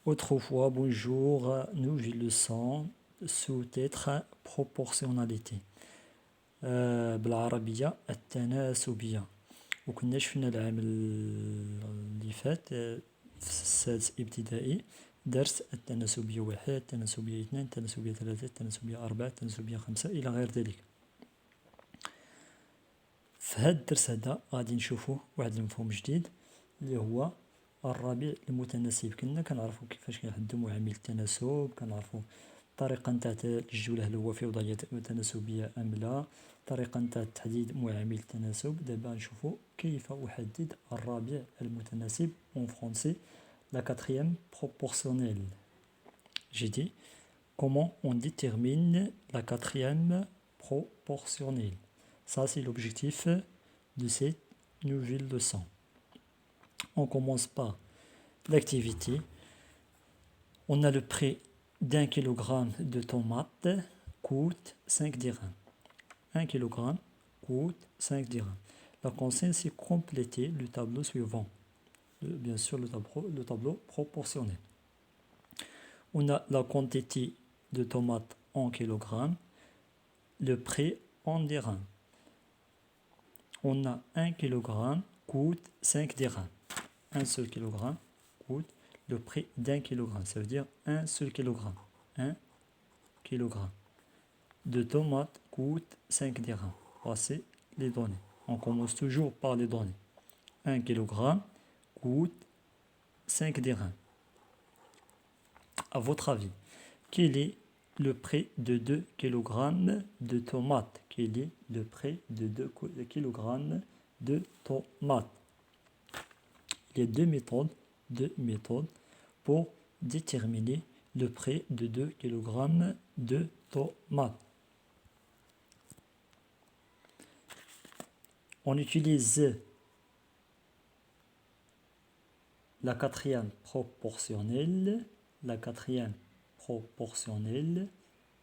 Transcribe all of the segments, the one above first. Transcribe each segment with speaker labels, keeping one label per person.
Speaker 1: Autrefois, bonjour, nouvelle leçon, sous-titre proportionnalité. بالعربية التناسبية. وكنا شفنا العام اللي فات في السادس ابتدائي درس التناسبية 1 التناسبية 2 التناسبية 3 التناسبية 4 التناسبية 5 إلى غير ذلك. في هذا الدرس هذا غادي نشوفوا واحد المفهوم جديد اللي هو الرابع المتناسب. كنعرفوا كيفاش كنحددوا معامل التناسب، كنعرفوا الطريقه نتاع التسجيل هل هو في وضعيه تناسبيه ام لا، الطريقه نتاع تحديد معامل التناسب. دابا نشوفوا كيف احدد الرابع المتناسب en français la quatrième proportionnelle. J'ai dit comment on détermine la quatrième proportionnelle. Ça c'est l'objectif de cette nouvelle leçon. On commence par l'activité. On a le prix d'un kilogramme de tomates coûte 5 dirhams. 1 kilogramme coûte 5 dirhams. La consigne, c'est compléter le tableau suivant. Bien sûr, le tableau proportionnel. On a la quantité de tomates en kilogrammes, le prix en dirhams. On a 1 kilogramme coûte 5 dirhams. Un seul kilogramme coûte le prix d'un kilogramme. Ça veut dire un seul kilogramme. 1 kilogramme de tomates coûte 5 dirhams. Voici les données. On commence toujours par les données. 1 kilogramme coûte 5 dirhams. À votre avis, quel est le prix de 2 kg de tomates? Quel est le prix de 2 kg de tomates? Il y a deux méthodes pour déterminer le prix de 2 kg de tomates. On utilise la quatrième proportionnelle,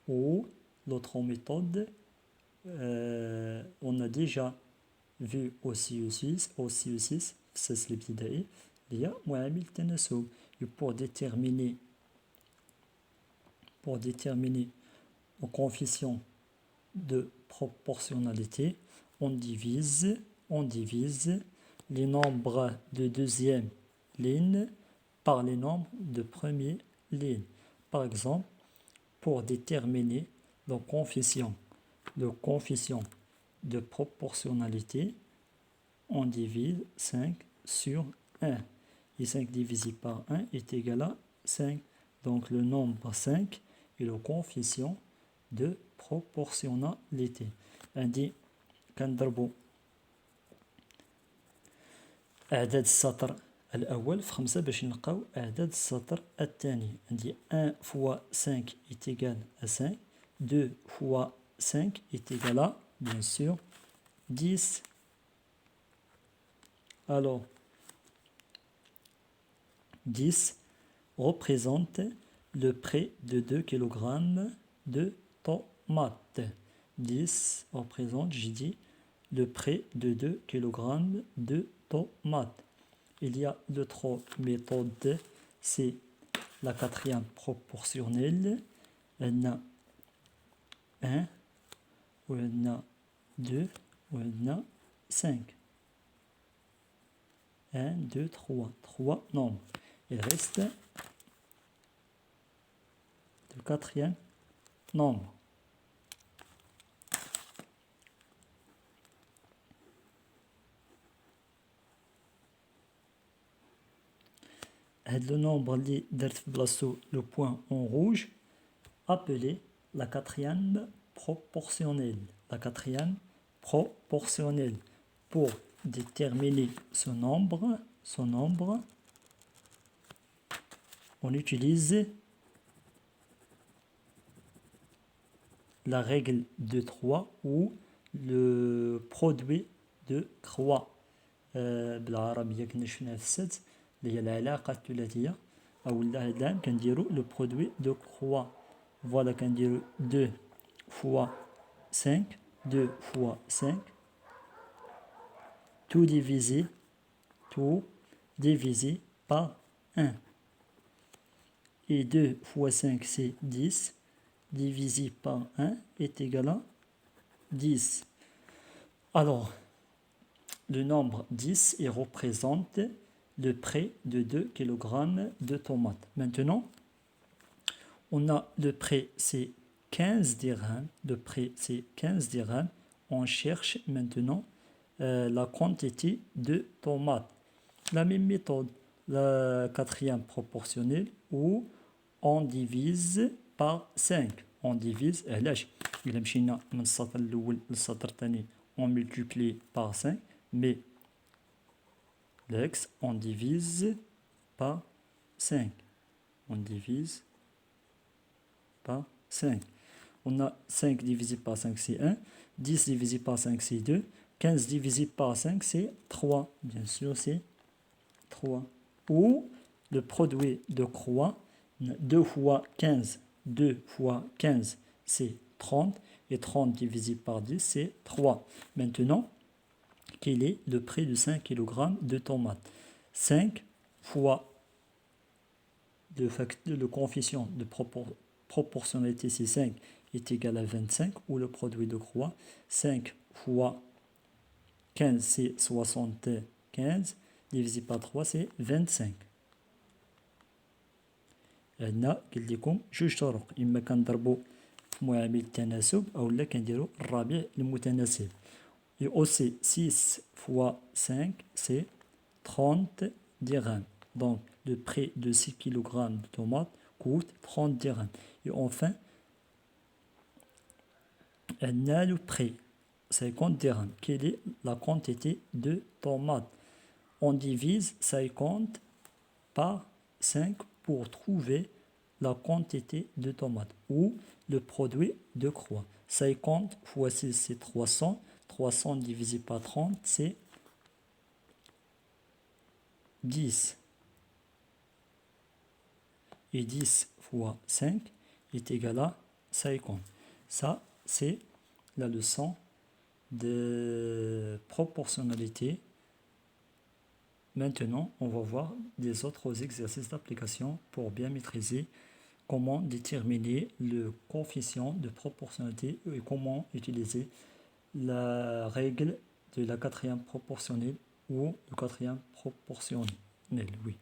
Speaker 1: ou l'autre méthode, on a déjà vu au CE6, c'est l'ابتدائي, il y a معامل التناسب. Et pour déterminer le coefficient de proportionnalité, on divise les nombres de deuxième ligne par les nombres de première ligne. Par exemple, pour déterminer le coefficient de proportionnalité, on divise 5 sur 1. Et 5 divisé par 1 est égal à 5. Donc le nombre 5 est le coefficient de proportionnalité. عندي كنضربوا أعداد السطر الأول في 5 باش نلقاو أعداد السطر الثاني. عندي 1 fois 5 est égal à 5. 2 fois 5 est égal à, bien sûr, 10. Alors, 10 représente le prix de 2 kg de tomates. 10 représente, j'ai dit, le prix de 2 kg de tomates. Il y a d'autres méthodes, c'est la quatrième proportionnelle. Il y en a 1, ou il y en a 2, ou il y en a 5. 1, 2, 3. 3 nombres. Il reste le quatrième nombre. Le nombre اللي درت في بلاصتو le point en rouge appelé la quatrième proportionnelle. La quatrième proportionnelle. Pour déterminer ce nombre, on utilise la règle de 3 ou le produit de croix. بالعربية كنا شفناها في السادس اللي هي العلاقة الثلاثية، أو الآن كنديرو le produit de croix. Voilà كنديرو 2 fois 5 tout divisé par 1. et 2 fois 5, c'est 10, divisé par 1 est égal à 10. Alors, le nombre 10 il représente le prix de 2 kg de tomates. Maintenant, on a le prix, c'est 15 dirhams. Le prix, c'est 15 dirhams. On cherche maintenant la quantité de tomates. La même méthode, la quatrième proportionnelle, où on divise par 5. On divise, علاش إلا مشينا من السطر الأول للسطر الثاني on multiplie par 5, mais l'ex, on divise par 5. On divise par 5. On a 5 divisé par 5, c'est 1. 10 divisé par 5, c'est 2. 15 divisé par 5, c'est 3. Bien sûr, c'est 3. Ou le produit de croix, 2 fois 15. 2 fois 15, c'est 30. Et 30 divisé par 10, c'est 3. Maintenant, quel est le prix de 5 kg de tomates? 5 fois le coefficient de proportionnalité, c'est 5, est égal à 25, ou le produit de croix. 5 fois 15, c'est 75, divisé par 3, c'est 25. عندنا قلت لكم جوج طرق، إما كنضربوا في معامل التناسب أو لا كنديروا الرابع المتناسب. Et aussi 6 fois 5, c'est 30 dirhams. Donc, le prix de 6 kg de tomates coûte 30 dirhams. Et enfin, on a le prix, 50 dirhams. Quelle est la quantité de tomates? On divise 50 par 5 pour trouver la quantité de tomates ou le produit de croix. 50 fois 6, c'est 300. 300 divisé par 30, c'est 10. Et 10 fois 5 est égal à 50. Ça, c'est la leçon de proportionnalité. Maintenant, on va voir des autres exercices d'application pour bien maîtriser comment déterminer le coefficient de proportionnalité et comment utiliser la règle de la quatrième proportionnelle ou le quatrième proportionnel. Oui.